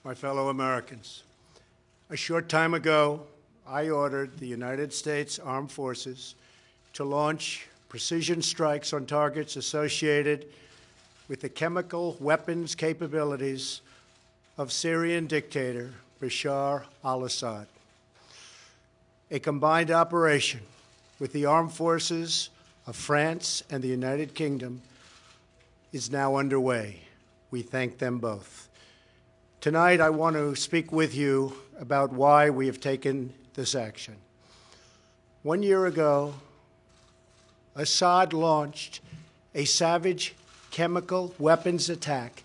my fellow Americans. A short time ago, I ordered the United States Armed Forces to launch precision strikes on targets associated with the chemical weapons capabilities of Syrian dictator Bashar al-Assad. A combined operation with the armed forces of France and the United Kingdom is now underway. We thank them both. Tonight, I want to speak with you about why we have taken this action. 1 year ago, Assad launched a savage chemical weapons attack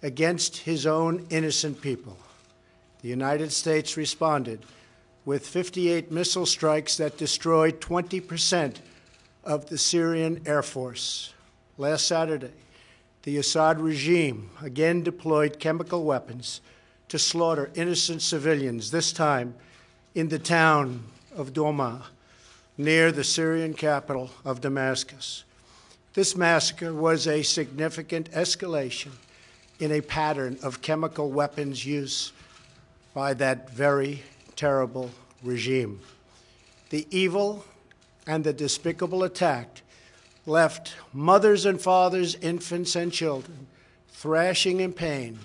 against his own innocent people. The United States responded with 58 missile strikes that destroyed 20% of the Syrian Air Force. Last Saturday, the Assad regime again deployed chemical weapons to slaughter innocent civilians, this time in the town of Douma, near the Syrian capital of Damascus. This massacre was a significant escalation in a pattern of chemical weapons use by that very terrible regime. The evil and the despicable attack left mothers and fathers, infants and children thrashing in pain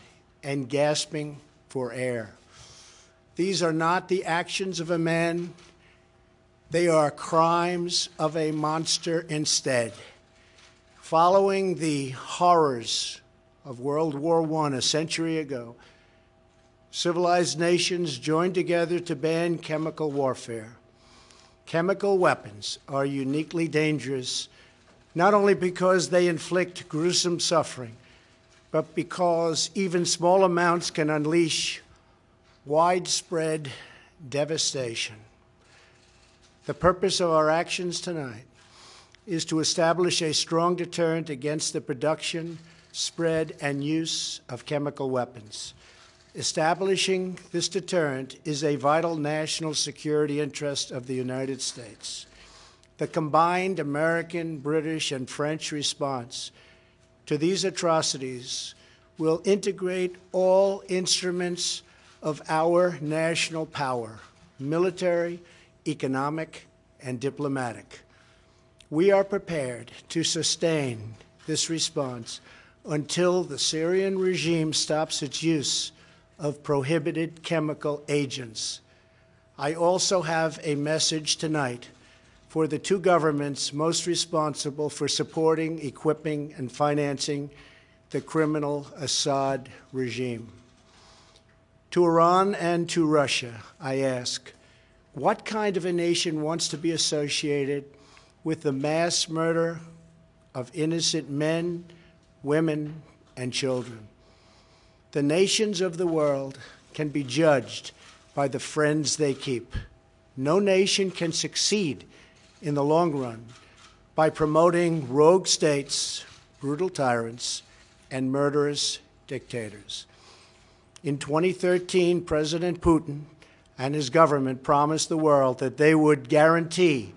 and gasping for air. These are not the actions of a man. They are crimes of a monster instead. Following the horrors of World War I a century ago, civilized nations joined together to ban chemical warfare. Chemical weapons are uniquely dangerous, not only because they inflict gruesome suffering, but because even small amounts can unleash widespread devastation. The purpose of our actions tonight is to establish a strong deterrent against the production, spread, and use of chemical weapons. Establishing this deterrent is a vital national security interest of the United States. The combined American, British, and French response to these atrocities will integrate all instruments of our national power, military, economic, and diplomatic. We are prepared to sustain this response until the Syrian regime stops its use of prohibited chemical agents. I also have a message tonight for the two governments most responsible for supporting, equipping, and financing the criminal Assad regime. To Iran and to Russia, I ask, what kind of a nation wants to be associated with the mass murder of innocent men, women, and children? The nations of the world can be judged by the friends they keep. No nation can succeed in the long run by promoting rogue states, brutal tyrants, and murderous dictators. In 2013, President Putin and his government promised the world that they would guarantee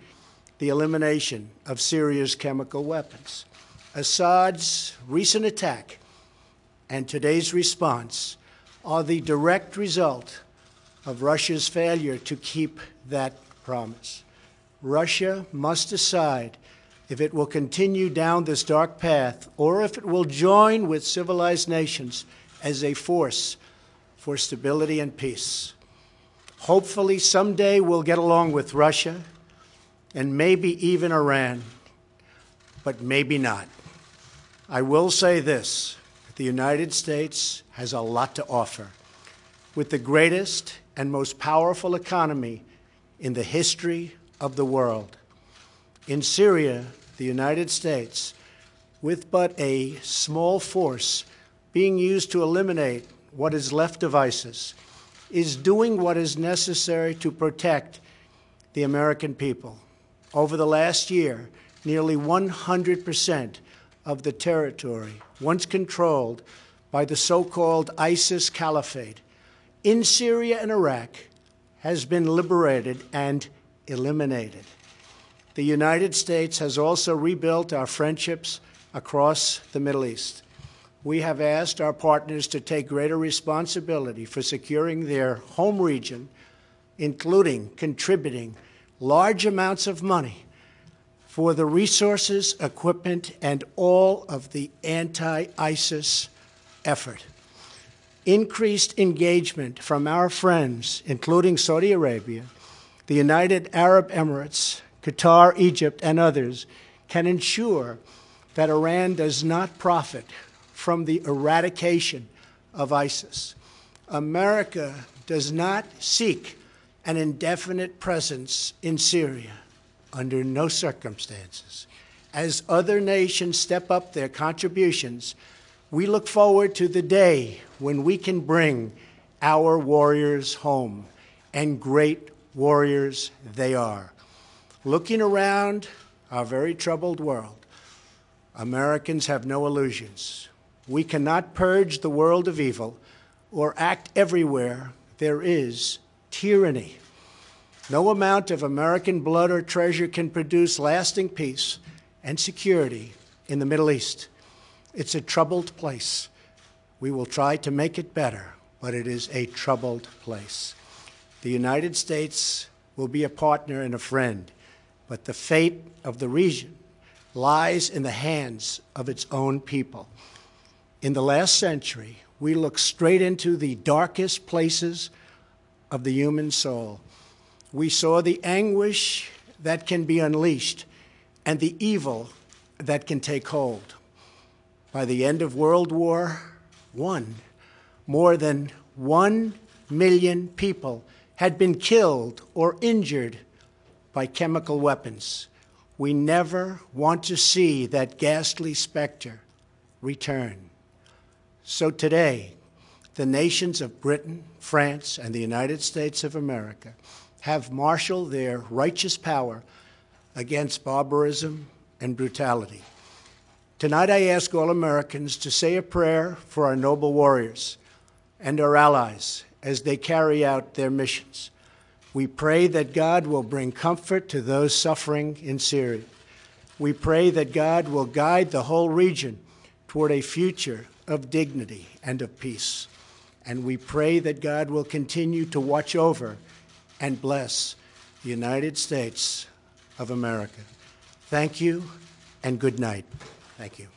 the elimination of Syria's chemical weapons. Assad's recent attack and today's response are the direct result of Russia's failure to keep that promise. Russia must decide if it will continue down this dark path or if it will join with civilized nations as a force for stability and peace. Hopefully, someday we'll get along with Russia and maybe even Iran, but maybe not. I will say this: the United States has a lot to offer. With the greatest and most powerful economy in the history of the world. In Syria, the United States, with but a small force being used to eliminate what is left of ISIS, is doing what is necessary to protect the American people. Over the last year, nearly 100% of the territory once controlled by the so-called ISIS Caliphate in Syria and Iraq has been liberated and eliminated. The United States has also rebuilt our friendships across the Middle East. we have asked our partners to take greater responsibility for securing their home region, including contributing large amounts of money for the resources, equipment, and all of the anti-ISIS effort. Increased engagement from our friends, including Saudi Arabia, the United Arab Emirates, Qatar, Egypt, and others, can ensure that Iran does not profit from the eradication of ISIS. America does not seek an indefinite presence in Syria under no circumstances. As other nations step up their contributions, we look forward to the day when we can bring our warriors home, and great warriors they are. Looking around our very troubled world, Americans have no illusions. We cannot purge the world of evil or act everywhere there is tyranny. No amount of American blood or treasure can produce lasting peace and security in the Middle East. It's a troubled place. We will try to make it better, but it is a troubled place. The United States will be a partner and a friend, but the fate of the region lies in the hands of its own people. In the last century, we looked straight into the darkest places of the human soul. We saw the anguish that can be unleashed and the evil that can take hold. By the end of World War I, more than 1 million people had been killed or injured by chemical weapons. We never want to see that ghastly specter return. So today, the nations of Britain, France, and the United States of America have marshaled their righteous power against barbarism and brutality. Tonight, I ask all Americans to say a prayer for our noble warriors and our allies as they carry out their missions. We pray that God will bring comfort to those suffering in Syria. We pray that God will guide the whole region toward a future of dignity and of peace. And we pray that God will continue to watch over and bless the United States of America. Thank you and good night. Thank you.